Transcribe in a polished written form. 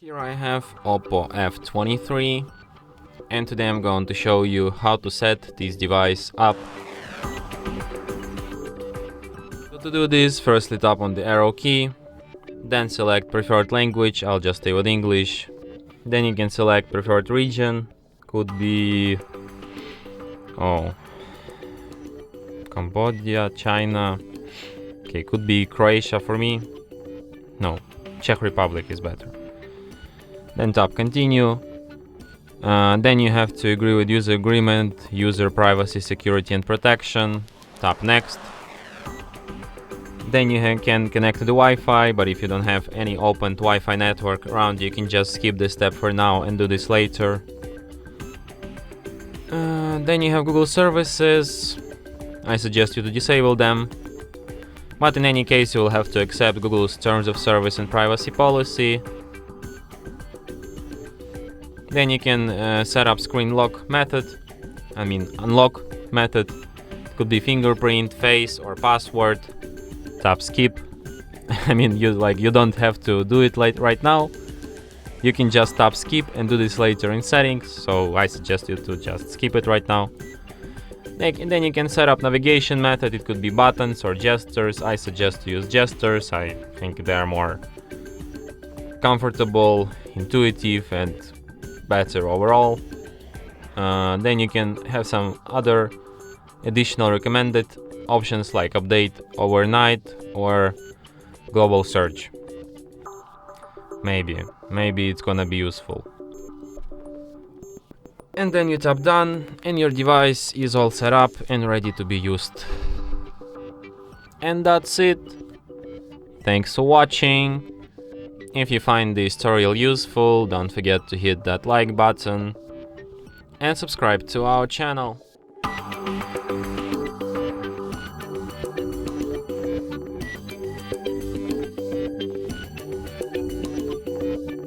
Here I have OPPO F23 and today I'm going to show you how to set this device up. So to do this, firstly tap on the arrow key, then select preferred language, I'll just stay with English. Then you can select preferred region, could be Cambodia, China, okay, could be Croatia for me. No, Czech Republic is better. Then tap continue. Then you have to agree with user agreement, user privacy, security and protection. Tap next. Then you can connect to the Wi-Fi, but if you don't have any open Wi-Fi network around, you can just skip this step for now and do this later. Then you have Google services. I suggest you to disable them. But in any case, you will have to accept Google's terms of service and privacy policy. Then you can set up screen lock method, unlock method. It could be fingerprint, face or password. Tap skip. You don't have to do it right now. You can just tap skip and do this later in settings, so I suggest you to just skip it right now. And then you can set up navigation method. It could be buttons or gestures. I suggest to use gestures. I think they are more comfortable, intuitive and better overall. Then you can have some other additional recommended options like update overnight or global search. Maybe it's gonna be useful. And then you tap done and your device is all set up and ready to be used. And that's it. Thanks for watching. If you find this tutorial useful, don't forget to hit that like button and subscribe to our channel.